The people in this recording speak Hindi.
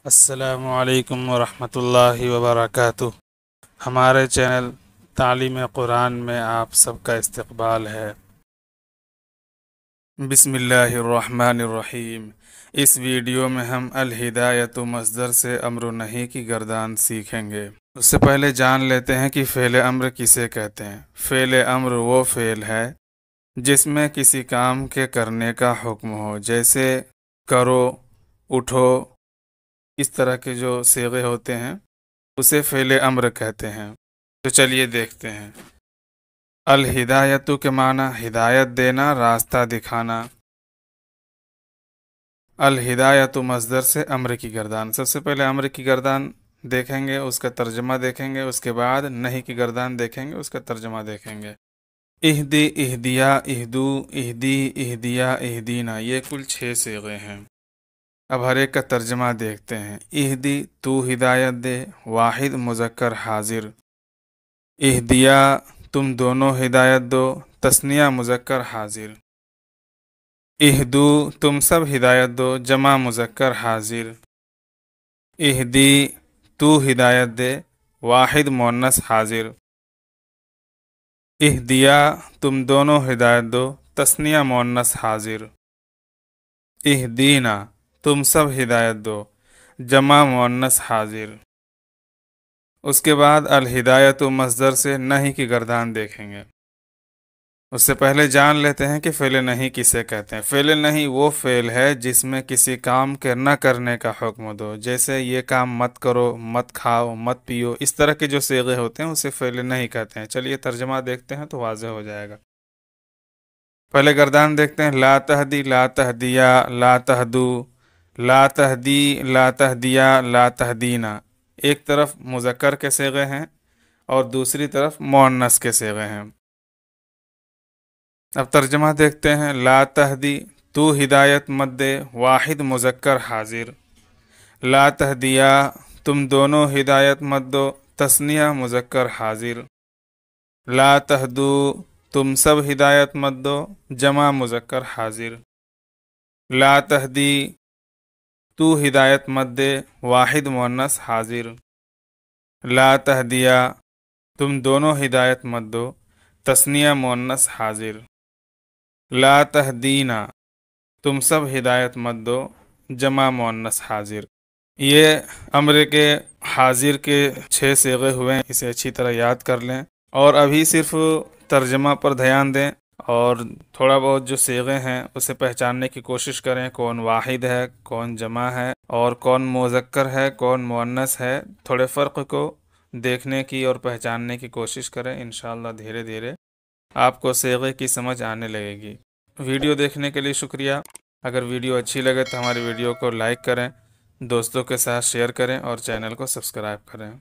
अस्सलामु अलैकुम वरहमतुल्लाहि वबरकातुह। हमारे चैनल तालीम कुरान में आप सबका इस्तकबाल है। बिस्मिल्लाहिर्रहमानिर्रहीम। इस वीडियो में हम अल हिदायतु मस्दर से अम्र नही की गर्दान सीखेंगे। उससे पहले जान लेते हैं कि फ़ेल अम्र किसे कहते हैं। फ़ेल अम्र वो फ़ेल है जिसमें किसी काम के करने का हुक्म हो, जैसे करो, उठो, इस तरह के जो सीगे होते हैं उसे फ़ेल अम्र कहते हैं। तो चलिए देखते हैं। अल हिदायतु के माना हिदायत देना, रास्ता दिखाना। अल हिदायतु मस्दर से अम्र की गर्दान। सबसे पहले अम्र की गर्दान देखेंगे, उसका तर्जमा देखेंगे, उसके बाद नहीं की गर्दान देखेंगे, उसका तर्जमा देखेंगे। इहदी, इहदिया, इहदू, इहदी, इहदिया, इहदीना, ये कुल 6 सीगे हैं। अब हर एक का तर्जमा देखते हैं। इहदी, तू हिदायत दे, वाहिद मुज़क्कर हाजिर। इहदिया, तुम दोनों हिदायत दो, तस्निया मुज़क्कर हाजिर। इहदू, तुम सब हिदायत दो, जमा मुज़क्कर हाजिर। इहदी, तू हिदायत दे, वाहिद मुअन्नस हाजिर। इहदिया, तुम दोनों हिदायत दो, तस्निया मुअन्नस हाजिर। इहदीना, तुम सब हिदायत दो, जमा मुअन्नस हाजिर। उसके बाद अल हिदायतु मस्दर से नहीं की गर्दान देखेंगे। उससे पहले जान लेते हैं कि फ़ेल नहीं किसे कहते हैं। फ़ेल नहीं वो फ़ेल है जिसमें किसी काम के न करने का हुक्म दो, जैसे ये काम मत करो, मत खाओ, मत पियो, इस तरह के जो सीगे होते हैं उसे फ़ेल नहीं कहते हैं। चलिए तर्जमा देखते हैं तो वाज़ेह हो जाएगा। पहले गर्दान देखते हैं। ला तहदी, ला तहदिया, ला तहदू, ला तहदी, ला तहदिया, ला तहदीना। एक तरफ मुज़क्कर के सीगे हैं और दूसरी तरफ मुअन्नस के सीगे हैं। अब तर्जमा देखते हैं। ला तहदी, तू हिदायत मत दे, वाहिद मुज़क्कर हाजिर। ला तहदिया, तुम दोनों हिदायत मत दो, तस्निया मुज़क्कर हाजिर। ला तहदू, तुम सब हिदायत मत दो, जमा मुज़क्कर हाजिर। ला तहदी, तू हिदायत मत दे, वाहिद मुअन्नस हाजिर। ला तहदिया, तुम दोनों हिदायत मत दो, तस्निया मुअन्नस हाजिर। ला तहदीना, तुम सब हिदायत मत दो, जमा मुअन्नस हाजिर। ये अम्र के हाजिर के 6 सीगे हुए हैं, इसे अच्छी तरह याद कर लें और अभी सिर्फ तर्जमा पर ध्यान दें और थोड़ा बहुत जो सीगे हैं उसे पहचानने की कोशिश करें। कौन वाहिद है, कौन जमा है और कौन मुज़क्कर है, कौन मुअन्नस है। थोड़े फ़र्क को देखने की और पहचानने की कोशिश करें। इंशाअल्लाह धीरे धीरे आपको सीगे की समझ आने लगेगी। वीडियो देखने के लिए शुक्रिया। अगर वीडियो अच्छी लगे तो हमारी वीडियो को लाइक करें, दोस्तों के साथ शेयर करें और चैनल को सब्सक्राइब करें।